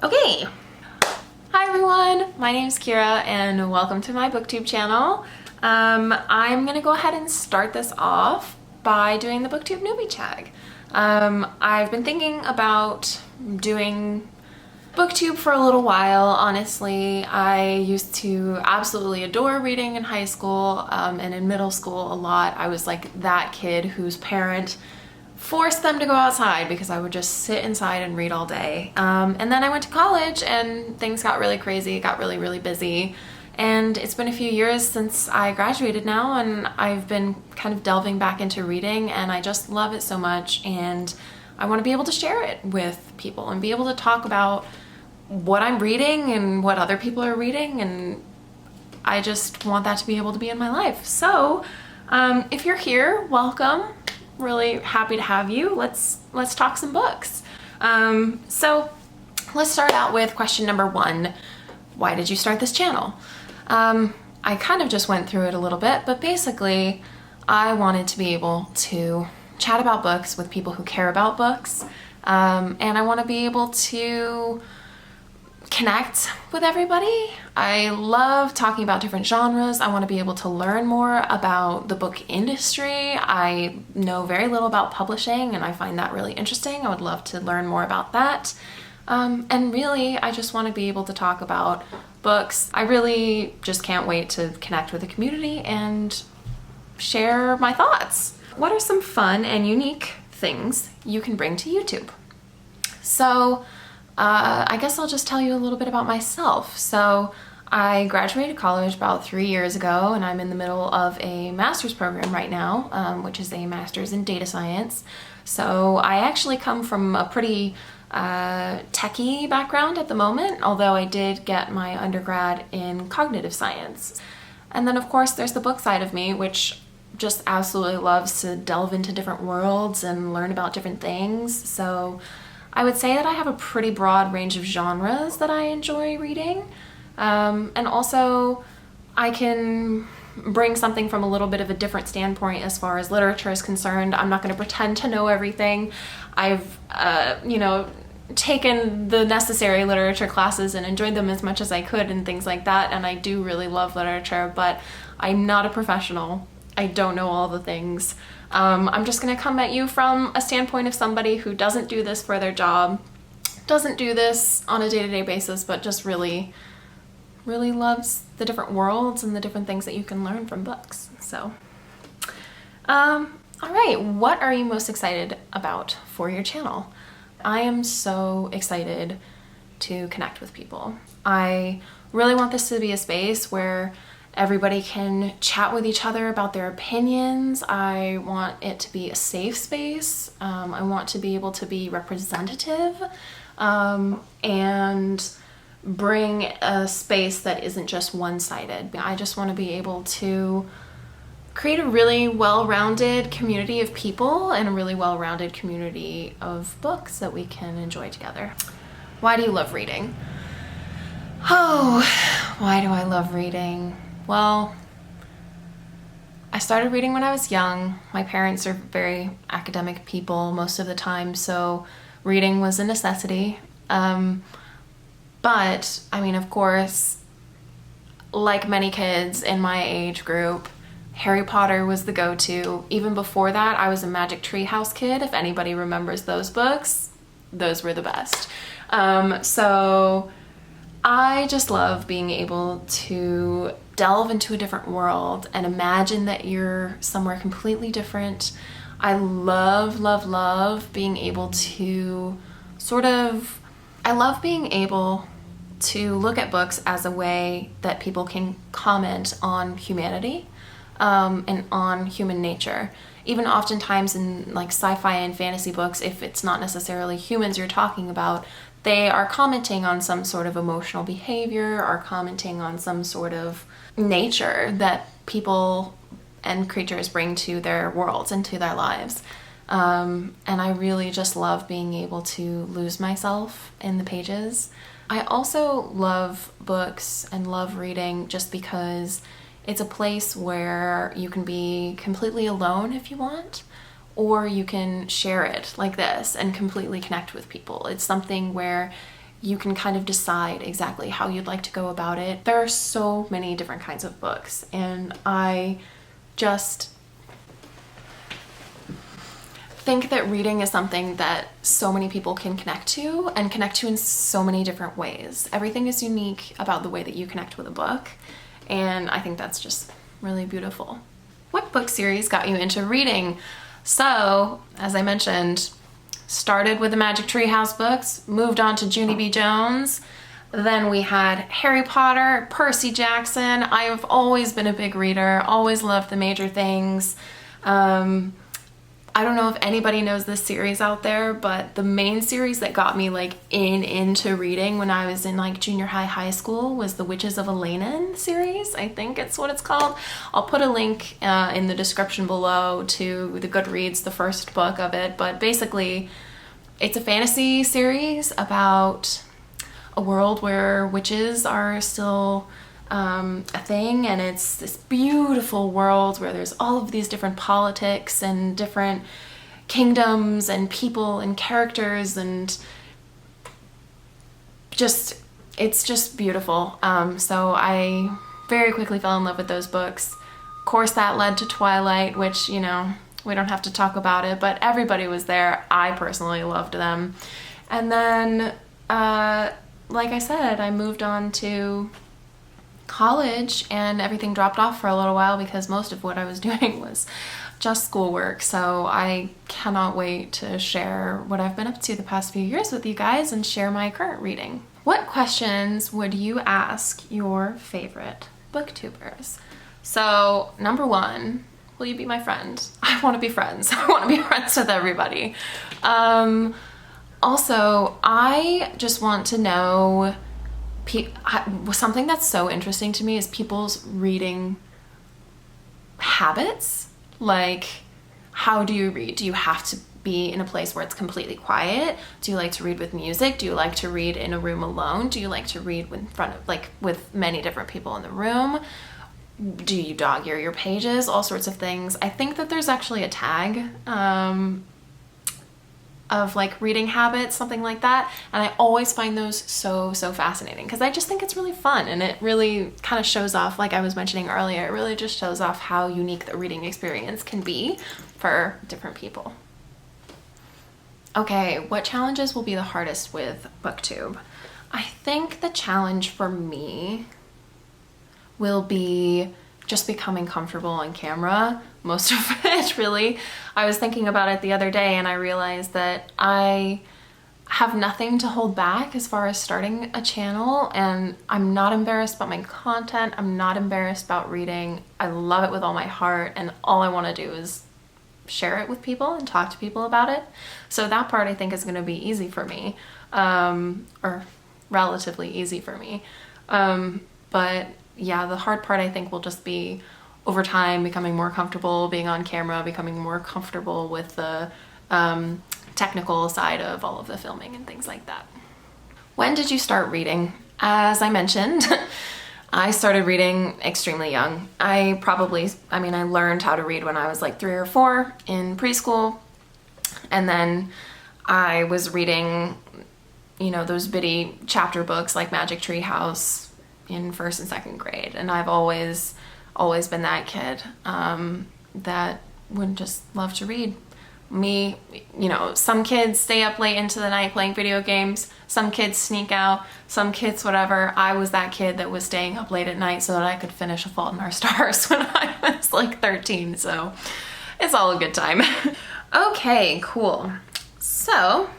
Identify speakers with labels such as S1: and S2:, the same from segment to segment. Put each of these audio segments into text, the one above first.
S1: Okay. Hi everyone, my name is Kira and welcome to my Booktube channel. I'm gonna go ahead and start this off by doing the Booktube Newbie Tag. I've been thinking about doing Booktube for a little while, honestly. I used to absolutely adore reading in high school and in middle school a lot. I was like that kid whose parent forced them to go outside because I would just sit inside and read all day. And then I went to college and things got really crazy, got really busy. And it's been a few years since I graduated now, and I've been kind of delving back into reading, and I just love it so much, and I want to be able to share it with people and be able to talk about what I'm reading and what other people are reading, and I just want that to be able to be in my life. So if you're here, welcome. Really happy to have you. Let's talk some books. So let's start out with question number one. Why did you start this channel? I kind of just went through it a little bit, but basically I wanted to be able to chat about books with people who care about books, and I want to be able to connect with everybody. I love talking about different genres. I want to be able to learn more about the book industry. I know very little about publishing and I find that really interesting. I would love to learn more about that. And really, I just want to be able to talk about books. I really just can't wait to connect with the community and share my thoughts. What are some fun and unique things you can bring to YouTube? So I guess I'll just tell you a little bit about myself. So I graduated college about 3 years ago, and I'm in the middle of a master's program right now, which is a master's in data science. So I actually come from a pretty techie background at the moment, although I did get my undergrad in cognitive science. And then of course there's the book side of me, which just absolutely loves to delve into different worlds and learn about different things. So I would say that I have a pretty broad range of genres that I enjoy reading. And also I can bring something from a little bit of a different standpoint as far as literature is concerned. I'm not going to pretend to know everything. I've, taken the necessary literature classes and enjoyed them as much as I could and things like that. And I do really love literature, but I'm not a professional. I don't know all the things. I'm just gonna come at you from a standpoint of somebody who doesn't do this for their job, doesn't do this on a day-to-day basis, but just really loves the different worlds and the different things that you can learn from books. So, all right, what are you most excited about for your channel? I am so excited to connect with people. I really want this to be a space where everybody can chat with each other about their opinions. I want it to be a safe space. I want to be able to be representative and bring a space that isn't just one-sided. I just want to be able to create a really well-rounded community of people and a really well-rounded community of books that we can enjoy together. Why do you love reading? Oh, why do I love reading? Well, I started reading when I was young. My parents are very academic people most of the time, so reading was a necessity. But, I mean, of course, like many kids in my age group, Harry Potter was the go-to. Even before that, I was a Magic Tree House kid. If anybody remembers those books, those were the best. So I just love being able to delve into a different world and imagine that you're somewhere completely different. I love being able to I love being able to look at books as a way that people can comment on humanity and on human nature. Even oftentimes in like sci-fi and fantasy books, if it's not necessarily humans you're talking about, they are commenting on some sort of emotional behavior, are commenting on some sort of nature that people and creatures bring to their worlds and to their lives. And I really just love being able to lose myself in the pages. I also love books and love reading just because it's a place where you can be completely alone if you want, or you can share it like this and completely connect with people. It's something where you can kind of decide exactly how you'd like to go about it. There are so many different kinds of books, and I just think that reading is something that so many people can connect to, and connect to in so many different ways. Everything is unique about the way that you connect with a book, and I think that's just really beautiful. What book series got you into reading? So, as I mentioned, started with the Magic Tree House books, moved on to Junie B. Jones, then we had Harry Potter, Percy Jackson. I have always been a big reader, always loved the major things. I don't know if anybody knows this series out there, but the main series that got me like into reading when I was in like junior high school was the Witches of Elaine series. I think it's what it's called. I'll put a link in the description below to the Goodreads, the first book of it, but basically it's a fantasy series about a world where witches are still a thing, and it's this beautiful world where there's all of these different politics and different kingdoms and people and characters, and it's just beautiful. So I very quickly fell in love with those books. Of course, that led to Twilight, which, you know, we don't have to talk about it, but everybody was there. I personally loved them. And then, like I said, I moved on to college, and everything dropped off for a little while because most of what I was doing was just schoolwork. So I cannot wait to share what I've been up to the past few years with you guys and share my current reading. What questions would you ask your favorite booktubers? So number one, will you be my friend? I want to be friends. I want to be friends with everybody. Also, I just want to know something that's so interesting to me is people's reading habits. Like, how do you read? Do you have to be in a place where it's completely quiet? Do you like to read with music? Do you like to read in a room alone? Do you like to read in front of, like, with many different people in the room? Do you dog-ear your pages? All sorts of things. I think that there's actually a tag of like reading habits, something like that, and I always find those so fascinating because I just think it's really fun, and it really kind of shows off, like I was mentioning earlier, it really just shows off how unique the reading experience can be for different people. Okay, what challenges will be the hardest with Booktube? I think the challenge for me will be just becoming comfortable on camera, most of it, really. I was thinking about it the other day, and I realized that I have nothing to hold back as far as starting a channel, and I'm not embarrassed about my content. I'm not embarrassed about reading. I love it with all my heart, and all I want to do is share it with people and talk to people about it. So that part I think is going to be easy for me, or relatively easy for me. But yeah, the hard part I think will just be over time becoming more comfortable being on camera, becoming more comfortable with the technical side of all of the filming and things like that. When did you start reading? As I mentioned, I started reading extremely young. I learned how to read when I was like 3 or 4 in preschool, and then I was reading, you know, those bitty chapter books like Magic Tree House in 1st and 2nd grade, and I've always been that kid that would just love to read. Me, you know, some kids stay up late into the night playing video games, some kids sneak out, some kids whatever. I was that kid that was staying up late at night so that I could finish A Fault in Our Stars when I was like 13, so it's all a good time. Okay, cool. So,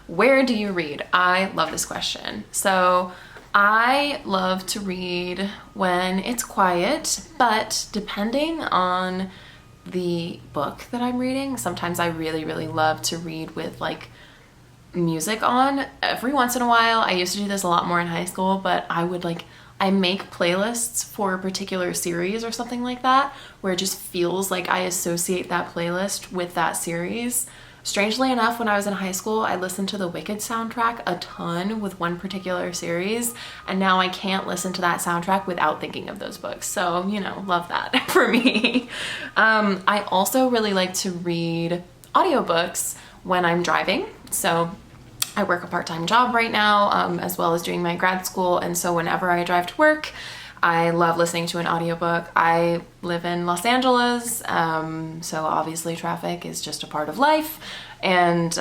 S1: where do you read? I love this question. So I love to read when it's quiet, but depending on the book that I'm reading, sometimes I really love to read with like music on. Every once in a while, I used to do this a lot more in high school, but I make playlists for a particular series or something like that, where it just feels like I associate that playlist with that series. Strangely enough, when I was in high school, I listened to the Wicked soundtrack a ton with one particular series, and now I can't listen to that soundtrack without thinking of those books. So, you know, love that for me. I also really like to read audiobooks when I'm driving. So I work a part-time job right now, as well as doing my grad school, and so whenever I drive to work, I love listening to an audiobook. I live in Los Angeles, so obviously traffic is just a part of life, and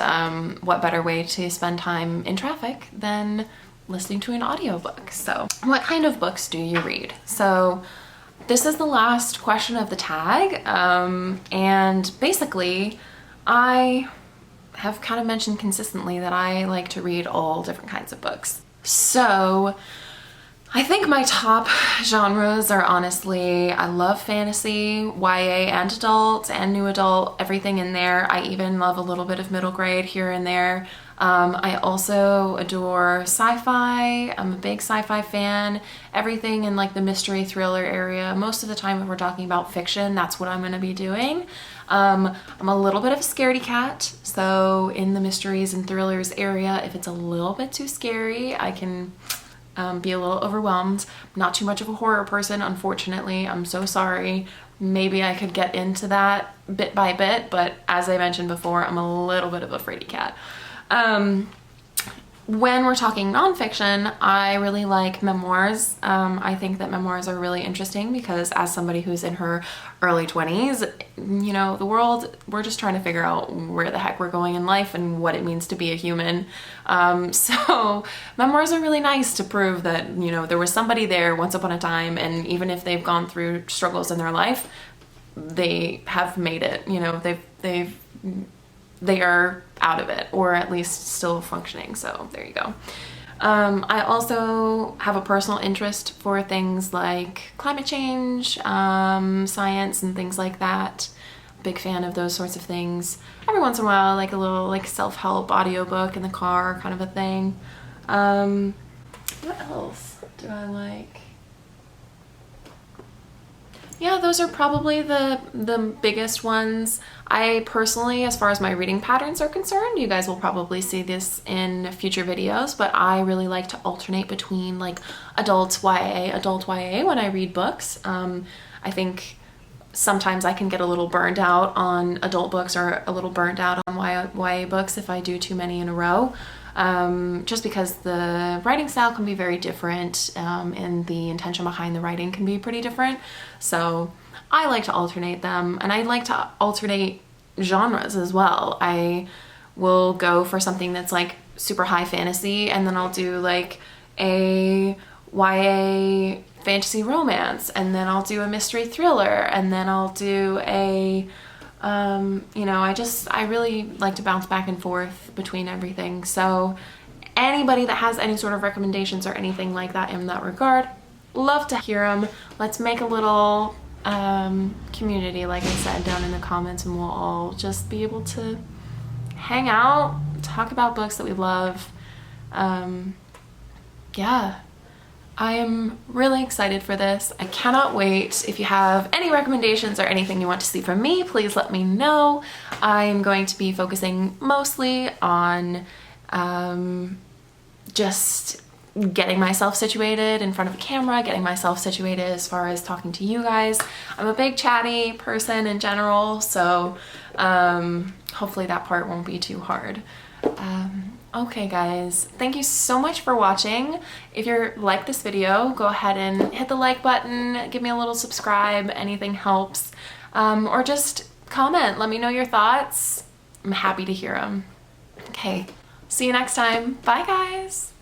S1: what better way to spend time in traffic than listening to an audiobook. So what kind of books do you read? So this is the last question of the tag, and basically I have kind of mentioned consistently that I like to read all different kinds of books. So I think my top genres are honestly, I love fantasy, YA and adult and new adult, everything in there. I even love a little bit of middle grade here and there. I also adore sci-fi. I'm a big sci-fi fan. Everything in like the mystery thriller area. Most of the time if we're talking about fiction, that's what I'm going to be doing. I'm a little bit of a scaredy cat, so in the mysteries and thrillers area, if it's a little bit too scary, I can be a little overwhelmed. Not too much of a horror person, unfortunately. I'm so sorry. Maybe I could get into that bit by bit, but as I mentioned before, I'm a little bit of a fraidy cat. When we're talking nonfiction, I really like memoirs. I think that memoirs are really interesting because as somebody who's in her early 20s, you know, the world, we're just trying to figure out where the heck we're going in life and what it means to be a human. So memoirs are really nice to prove that, you know, there was somebody there once upon a time, and even if they've gone through struggles in their life, they have made it, you know, they are out of it, or at least still functioning. So there you go. I also have a personal interest for things like climate change, science and things like that. Big fan of those sorts of things. Every once in a while, like a little like self-help audiobook in the car kind of a thing. What else do I like? Yeah, those are probably the biggest ones. I personally, as far as my reading patterns are concerned, you guys will probably see this in future videos, but I really like to alternate between like adult YA when I read books. I think sometimes I can get a little burned out on adult books or a little burned out on YA books if I do too many in a row. Just because the writing style can be very different, and the intention behind the writing can be pretty different. So I like to alternate them, and I like to alternate genres as well. I will go for something that's like super high fantasy, and then I'll do like a YA fantasy romance, and then I'll do a mystery thriller, and then I'll do a you know, I really like to bounce back and forth between everything. So anybody that has any sort of recommendations or anything like that in that regard, love to hear them. Let's make a little community, like I said, down in the comments, and we'll all just be able to hang out, talk about books that we love. Yeah. I am really excited for this. I cannot wait. If you have any recommendations or anything you want to see from me, please let me know. I'm going to be focusing mostly on just getting myself situated in front of a camera, getting myself situated as far as talking to you guys. I'm a big chatty person in general, so hopefully that part won't be too hard. Okay guys, thank you so much for watching. If you like this video, go ahead and hit the like button, give me a little subscribe, anything helps, or just comment, let me know your thoughts. I'm happy to hear them. Okay, see you next time. Bye guys.